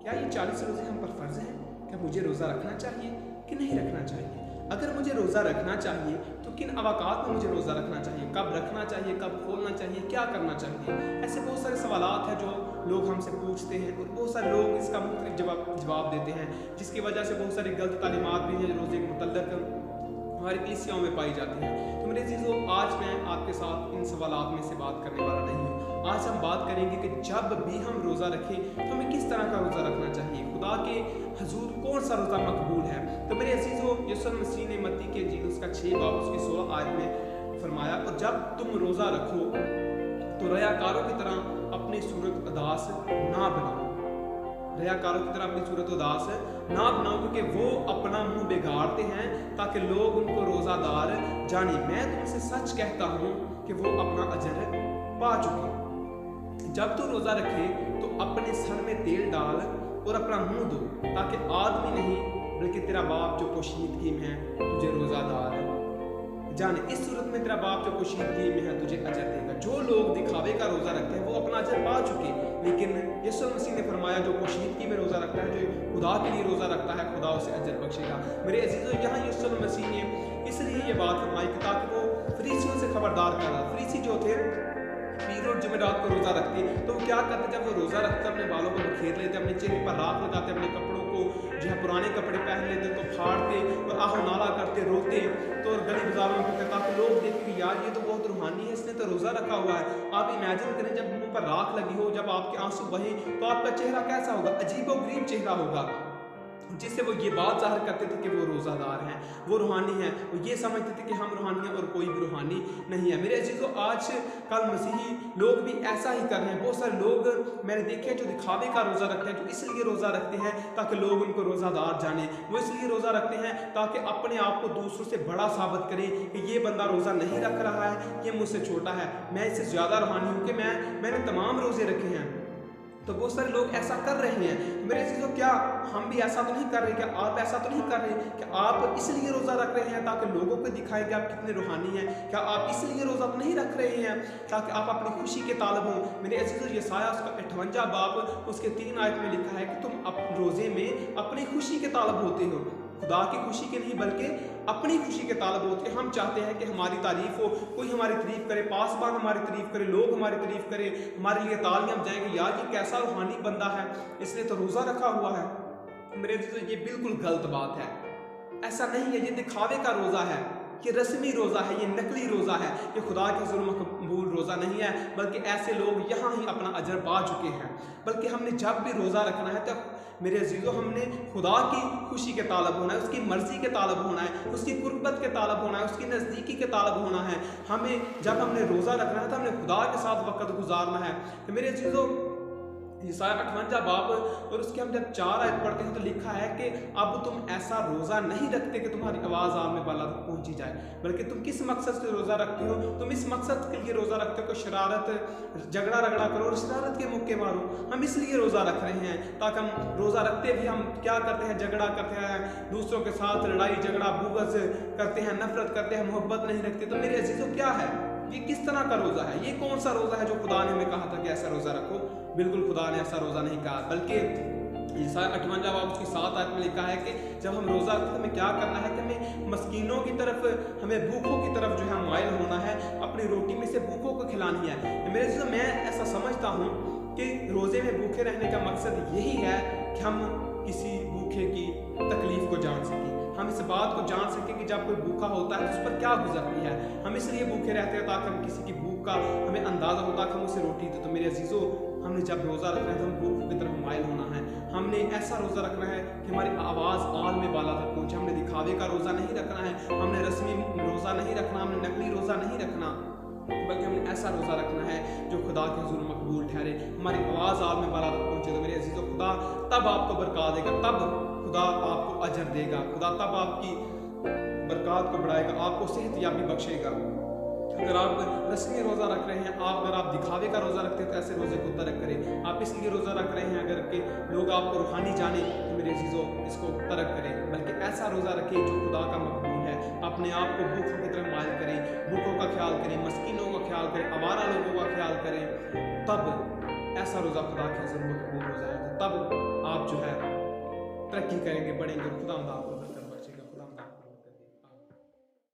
क्या ये 40 रोज़े हम पर फ़र्ज़ हैं? क्या मुझे रोज़ा रखना चाहिए कि नहीं रखना चाहिए? अगर मुझे रोज़ा रखना चाहिए तो किन अवकात में मुझे रोज़ा रखना चाहिए, कब रखना चाहिए, कब खोलना चाहिए, क्या करना चाहिए? ऐसे बहुत सारे सवालात हैं जो लोग हमसे पूछते हैं और बहुत सारे लोग इसका मुख्तलिफ जवाब देते हैं, जिसकी वजह से बहुत सारी गलत तालीमात भी हैं रोज़े के मुतल्लिक़ हमारी कलीसियाओं में पाई जाती हैं। तो मेरे अज़ीज़ों, आज मैं आपके साथ इन सवालात में से बात करने वाला नहीं हूँ। आज हम बात करेंगे कि जब भी हम रोज़ा रखें तो हमें किस तरह का रोज़ा रखना चाहिए, खुदा के हजूर कौन सा रोज़ा मकबूल है। तो मेरे अज़ीज़ों, यीशु मसीह ने मत्ती के इंजील उसका 6 बाब उसकी 16 आयत में फरमाया, और जब तुम रोज़ा रखो तो रयाकारों की तरह अपनी सूरत उदास ना बनाओ, रयाकारों की तरह अपनी सूरत उदास ना बनाओ, क्योंकि वो अपना मुंह बिगाड़ते हैं ताकि लोग उनको रोज़ादार जाने। मैं तुमसे सच कहता हूँ कि वो अपना अजर पा चुके। जब तू रोज़ा रखे तो अपने सर में तेल डाल और अपना मुंह धो, ताकि आदमी नहीं बल्कि तेरा बाप जो पोशीदगी में है तुझे रोज़ादार जाने। इस सूरत में तेरा बाप जो पोशीदगी में है तुझे अजर देगा। जो लोग दिखावे का रोज़ा रखते हैं वो अपना अजर पा चुके, लेकिन यीशु मसीह ने फरमाया जो पोशीदगी में रोज़ा रखता है, जो खुदा के लिए रोज़ा रखता है, खुदा उसे अजर बख्शेगा। मेरे अजीज़ों, यहाँ यीशु मसीह ने इसलिए ये बात फरमाई ताकि वो फरीसियों से खबरदार कर रहा। फरीसी जो थे पीर और जुमेरात को रोज़ा रखते, तो वो क्या करते, जब वो रोज़ा रखते अपने बालों को बखेर लेते, अपने चेहरे पर राख लगाते, अपने कपड़ों को जो है पुराने कपड़े पहन लेते तो फाड़ते और आहो नाला करते, रोते तो गली बाजारों में फिरते, ताकि लोग देखें कि यार ये तो बहुत रूहानी है, इसने तो रोज़ा रखा हुआ है। आप इमेजिन करें जब मुंह पर राख लगी हो, जब आपके आंसू बहे तो आपका चेहरा कैसा होगा, अजीबोगरीब चेहरा होगा, जिससे वो ये बात जाहिर करते थे कि वो रोज़ादार हैं, वो रूहानी हैं। वो ये समझते थे कि हम रूहानी हैं और कोई भी रूहानी नहीं है। मेरे अजीज़ों, आज कल मसीही लोग भी ऐसा ही कर रहे हैं। बहुत सारे लोग मैंने देखे जो दिखावे का रोज़ा रखते हैं, जो इसलिए रोज़ा रखते हैं ताकि लोग उनको रोज़ादार जाने। वो इसलिए रोज़ा रखते हैं ताकि अपने आप को दूसरों से बड़ा साबित करें कि ये बंदा रोज़ा नहीं रख रहा है, ये मुझसे छोटा है, मैं इससे ज़्यादा रूहानी हूँ कि मैंने तमाम रोज़े रखे हैं। तो बहुत सारे लोग ऐसा कर रहे हैं। मेरे चीज़ों, क्या हम भी ऐसा तो नहीं कर रहे, क्या आप ऐसा तो नहीं कर रहे कि आप इसलिए रोज़ा रख रहे हैं ताकि लोगों को दिखाएं कि आप कितने रूहानी हैं? क्या आप इसलिए रोज़ा तो नहीं रख रहे हैं ताकि आप अपनी खुशी के तालब हों? मेरे अज़ीज़ों, यशायाह उसका 58 बाब उसके 3 आयत में लिखा है कि तुम रोज़े में अपनी खुशी के तालब होते हो, खुदा की खुशी के नहीं बल्कि अपनी खुशी के तालब होते हैं। हम चाहते हैं कि हमारी तारीफ हो, कोई हमारी तारीफ करे, पासबान हमारी तारीफ करे, लोग हमारी तारीफ करे, हमारे लिए तालियां बजाएंगे, यार ये कैसा रूहानी बंदा है, इसने तो रोज़ा रखा हुआ है। मेरे दोस्तों, ये बिल्कुल गलत बात है। ऐसा नहीं है, ये दिखावे का रोज़ा है, ये रस्मी रोज़ा है, ये नकली रोज़ा है, ये खुदा के हुज़ूर मकबूल रोज़ा नहीं है, बल्कि ऐसे लोग यहाँ ही अपना अजर पा चुके हैं। बल्कि हमने जब भी रोज़ा रखना है तो मेरे अजीज़ों, हमने खुदा की खुशी के तालब होना है, उसकी मर्ज़ी के तालब होना है, उसकी कुर्बत के तालब होना है, उसकी नज़दीकी के तालब होना है। हमें जब हमने रोज़ा रखना है तो हमने खुदा के साथ वक़्त गुजारना है। तो मेरे अजीज़ों, यशायाह 58 बाब और उसके हम जब 4 आयत पढ़ते हैं तो लिखा है कि अब तुम ऐसा रोज़ा नहीं रखते कि तुम्हारी आवाज़ आग में बाला तक पहुँची जाए, बल्कि तुम किस मकसद से रोज़ा रखते हो? तुम इस मकसद के लिए रोज़ा रखते हो कि शरारत झगड़ा रगड़ा करो और शरारत के मुक्के मारो। हम इसलिए रोज़ा रख रहे हैं ताकि हम रोज़ा रखते भी हम क्या करते हैं, झगड़ा करते हैं, दूसरों के साथ लड़ाई झगड़ा बुग़्ज़ करते हैं, नफरत करते हैं, मोहब्बत नहीं रखते। तो मेरे अजीज़ों, क्या है ये, किस तरह का रोज़ा है? ये कौन सा रोज़ा है जो खुदा ने हमें कहा था कि ऐसा रोज़ा रखो? बिल्कुल खुदा ने ऐसा रोज़ा नहीं कहा, बल्कि यशायाह 58 बाब उसकी 7 आयत में लिखा है कि जब हम रोज़ा रखते हैं हमें क्या करना है कि हमें मस्कीनों की तरफ, हमें भूखों की तरफ जो है माइल होना है, अपनी रोटी में से भूखों को खिलानी है। मेरे दोस्तों, मैं ऐसा समझता हूँ कि रोज़े में भूखे रहने का मकसद यही है कि हम किसी भूखे की तकलीफ़ को जान सकें, हम इस बात को जान सकें कि जब कोई भूखा होता है तो उस पर क्या गुजरती है। हम इसलिए भूखे रहते हैं ताकि हम किसी की भूख का हमें अंदाज़ा होता कि हम उसे रोटी दें। तो मेरे अजीज़ों, हमने जब रोज़ा रखना है तो हम भूख की तरफ माइल होना है। हमने ऐसा रोज़ा रखना है कि हमारी आवाज़ आल में बाला तक पहुँचे। हमने दिखावे का रोज़ा नहीं रखना है, हमने रस्मी रोज़ा नहीं रखना, हमने नकली रोज़ा नहीं रखना, बल्कि हमने ऐसा रोज़ा रखना है जो खुदा के हुज़ूर मकबूल ठहरे, हमारी आवाज़ आल में बाला तक पहुँचे। तो मेरे अजीज़ों, खुदा तब आपको बरकत देगा, तब खुदा आपको अजर देगा, खुदा तब आपकी बरकत को बढ़ाएगा, आपको सेहत याबी बख्शेगा। अगर आप रस्मी रोज़ा रख रहे हैं, अगर आप दिखावे का रोज़ा रखते हैं तो ऐसे रोज़े को तर्क करें। आप इसलिए रोज़ा रख रहे हैं अगर कि लोग आपको रूहानी जाने, तो मेरे अजीज़ों इसको तर्क करें, बल्कि ऐसा रोज़ा रखें जो खुदा का मकबूल है। अपने आप को भूखों की तरफ माइल करें, भूखों का ख्याल करें, मस्कीनों का ख्याल करें, आवारा लोगों का ख्याल करें, तब ऐसा रोज़ा खुदा के हुज़ूर मकबूल हो जाएगा। तब आप आप जो है तरक्की करेंगे, बढ़ेंगे। खुदा आपको बरकत दे।